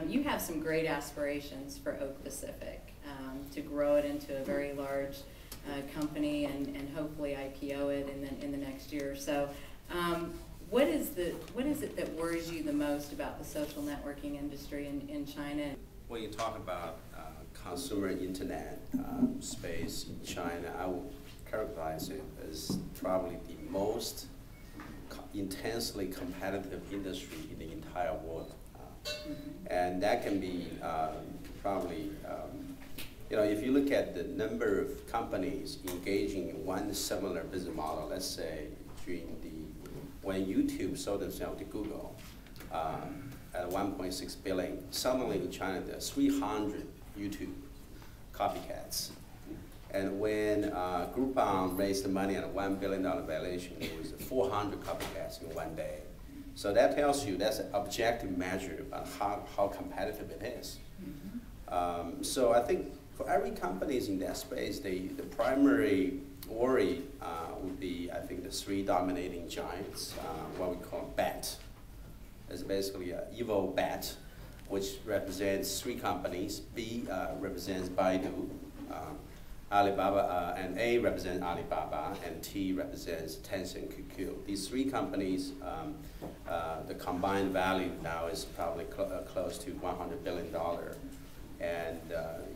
You have some great aspirations for Oak Pacific to grow it into a very large company and hopefully IPO it in the next year or so. What is it that worries you the most about the social networking industry in China? When you talk about consumer internet space in China, I would characterize it as probably the most intensely competitive industry in the entire world. And that can be probably, if you look at the number of companies engaging in one similar business model, let's say when YouTube sold themselves to Google at 1.6 billion, suddenly in China there are 300 YouTube copycats. And when Groupon raised the money at a $1 billion valuation, it was 400 copycats in one day. So that tells you that's an objective measure about how competitive it is. So I think for every company in that space, the primary worry would be, I think, the three dominating giants, what we call BAT. It's basically an evil BAT, which represents three companies. B represents Baidu, Alibaba, and A represents Alibaba, and T represents Tencent QQ. These three companies, the combined value now is probably close to $100 billion. And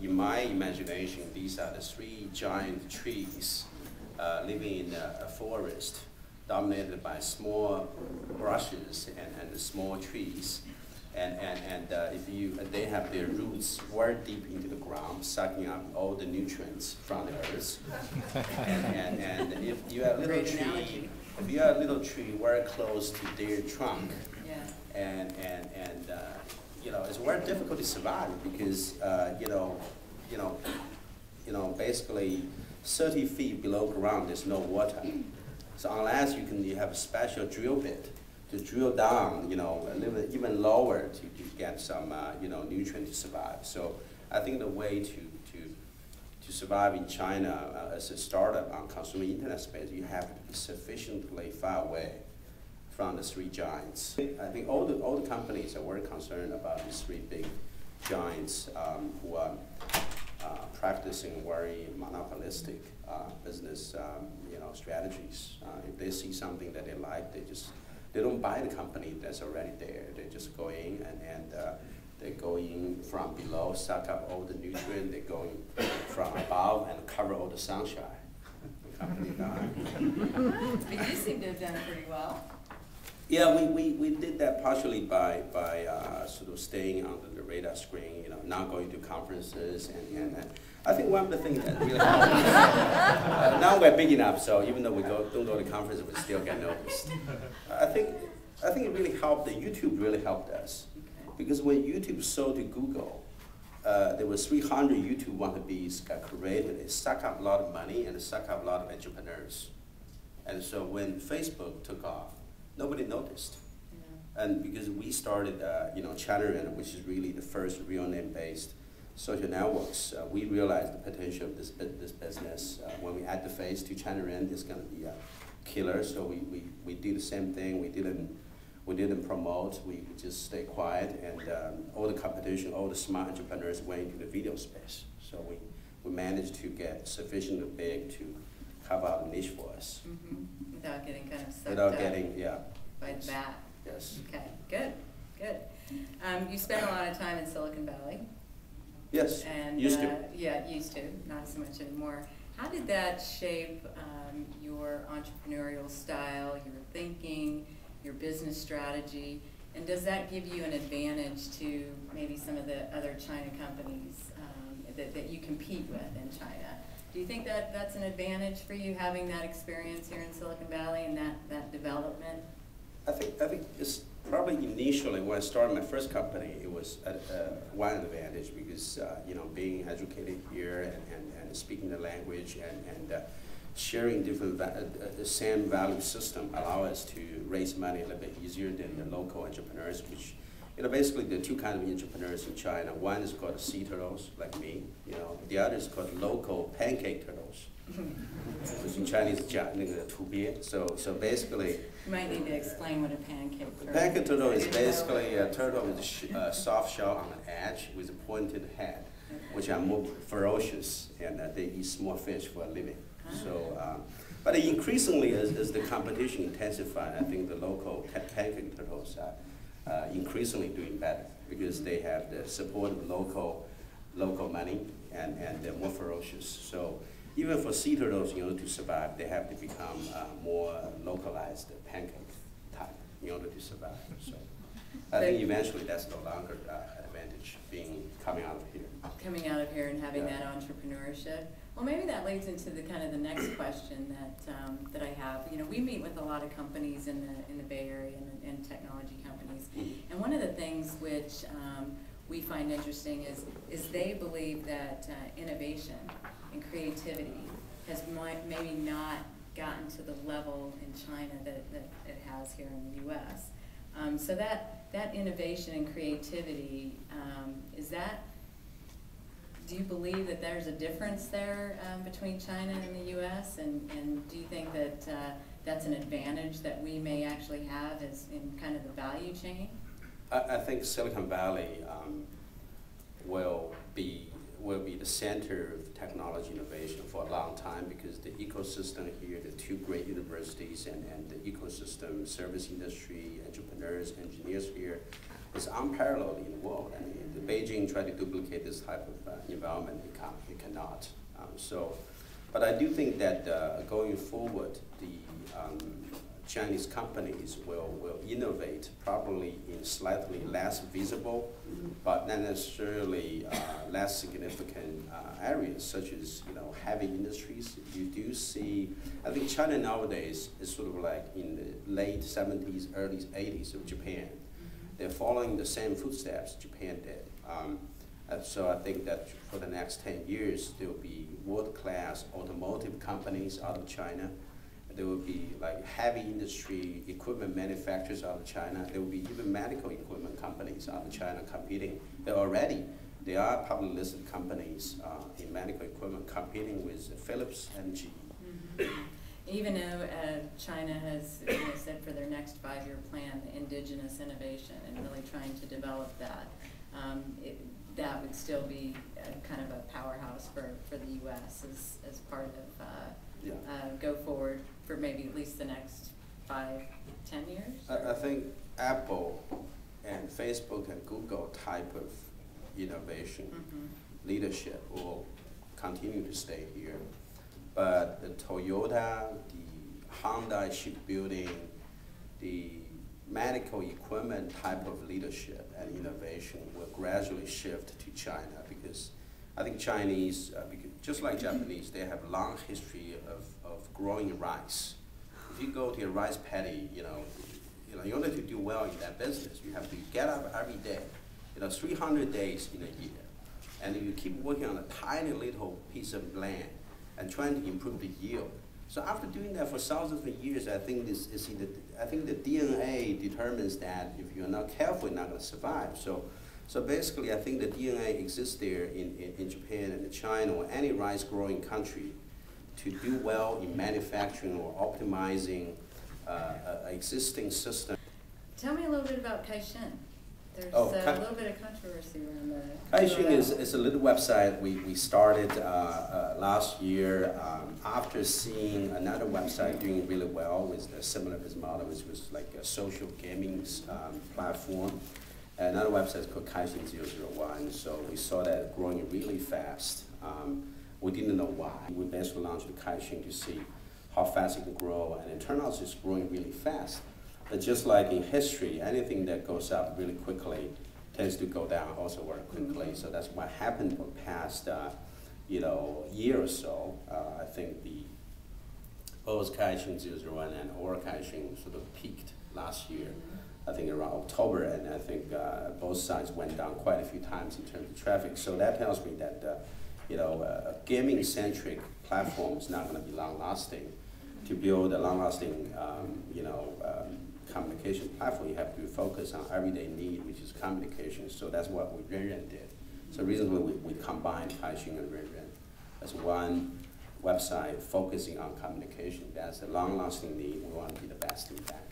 in my imagination, these are the three giant trees living in a forest dominated by small brushes and small trees. And they have their roots very deep into the ground, sucking up all the nutrients from the earth. and if you have a little tree, very close to their trunk, and it's very difficult to survive because basically 30 feet below ground there's no water. So unless you have a special drill bit to drill down, a little bit even lower to get some, nutrient to survive. So I think the way to survive in China as a startup on consumer internet space, you have to be sufficiently far away from the three giants. I think all the companies are very concerned about these three big giants who are practicing very monopolistic business, strategies. If they see something that they like, they don't buy the company that's already there. They just go in and they go in from below, suck up all the nutrients. They go in from above and cover all the sunshine. The company died. But you seem to have done pretty well. Yeah, we did that partially by sort of staying under the radar screen, not going to conferences, and I think one of the things that really helped now we're big enough, so even though we don't go to conferences, we still get noticed. I think it really helped. The YouTube really helped us, because when YouTube sold to Google, there were 300 YouTube wannabes got created. It sucked up a lot of money and it sucked up a lot of entrepreneurs, and so when Facebook took off, nobody noticed. And because we started, Chen, which is really the first real name-based social networks, we realized the potential of this business. When we add the face to Chen, it's going to be a killer. So we do the same thing. We didn't promote. We just stay quiet, and all the competition, all the smart entrepreneurs went into the video space. So we managed to get sufficiently big to carve out a niche for us. Without getting kind of sucked Without up getting, by the bat. Yes. Okay, good. You spent a lot of time in Silicon Valley. Yes, and, used to. Yeah, used to, not so much anymore. How did that shape your entrepreneurial style, your thinking, your business strategy, and does that give you an advantage to maybe some of the other China companies that you compete with in China? Do you think that that's an advantage for you, having that experience here in Silicon Valley and that development? I think it's probably initially when I started my first company, it was one advantage because being educated here and speaking the language and sharing different the same value system allow us to raise money a little bit easier than the local entrepreneurs, which basically there are two kinds of entrepreneurs in China. One is called sea turtles, like me. The other is called local pancake turtles. Which in Chinese is 图鳖. So basically, you might need to explain what a pancake turtle is. Pancake turtle is basically a turtle with a soft shell on the edge with a pointed head, which are more ferocious, and they eat small fish for a living. So, but increasingly, as the competition intensifies, I think the local pancake turtles are increasingly doing better because they have the support of local money, and they're more ferocious. So even for sea turtles, to survive, they have to become more localized pancake type in order to survive. So I think eventually that's no longer advantage coming out of here. Coming out of here and having that entrepreneurship. Well, maybe that leads into the next question that I have. We meet with a lot of companies in the Bay Area and technology companies, and one of the things which we find interesting is they believe that innovation and creativity has maybe not gotten to the level in China that it has here in the U.S. So that innovation and creativity, do you believe that there's a difference there between China and the U.S. and do you think that that's an advantage that we may actually have as in kind of the value chain? I think Silicon Valley will be the center of technology innovation for a long time because the ecosystem here, the two great universities and the ecosystem, service industry, entrepreneurs, engineers here is unparalleled in the world. I mean, the Beijing tried to duplicate this type of environment, it cannot. But I do think that going forward, the Chinese companies will innovate probably in slightly less visible, but not necessarily less significant areas, such as heavy industries. You do see, I think China nowadays is sort of like in the late 70s, early 80s of Japan. They're following the same footsteps Japan did. So I think that for the next 10 years, there will be world-class automotive companies out of China. There will be like heavy industry equipment manufacturers out of China. There will be even medical equipment companies out of China competing. They are publicly listed companies in medical equipment competing with Philips and GE. Mm-hmm. Even though China has said for their next 5-year plan, indigenous innovation and really trying to develop that, that would still be kind of a powerhouse for the U.S. as part of go forward for maybe at least the next 5-10 years? I think Apple and Facebook and Google type of innovation leadership will continue to stay here. But the Toyota, the Honda shipbuilding, the medical equipment type of leadership and innovation will gradually shift to China because I think Chinese, just like Japanese, they have a long history of growing rice. If you go to a rice paddy, in order to do well in that business, you have to get up every day, 300 days in a year. And you keep working on a tiny little piece of land and trying to improve the yield. So after doing that for thousands of years, I think the DNA determines that if you're not careful, you're not going to survive. So basically, I think the DNA exists there in Japan and China or any rice-growing country to do well in manufacturing or optimizing existing system. Tell me a little bit about Kai-Shen. There's a little bit of controversy around that. Kai-Shen is a little website we started last year after seeing another website doing really well with a similar business model, which was like a social gaming platform. Another website is called Kai-Shen 001. So we saw that growing really fast. We didn't know why. We basically launched the Kai-Shen to see how fast it can grow, and it turned out it's growing really fast. But just like in history, anything that goes up really quickly tends to go down also very quickly. So that's what happened for the past year or so. I think both Kai-Shen 001 and Aura Kai-Shen sort of peaked last year. I think around October, and I think both sides went down quite a few times in terms of traffic. So that tells me that a gaming-centric platform is not going to be long-lasting. To build a long-lasting communication platform, platform, you have to focus on everyday need, which is communication. So that's what Renren did. So recently we combined Taixing and Renren as one website focusing on communication. That's a long-lasting need. We want to be the best in that.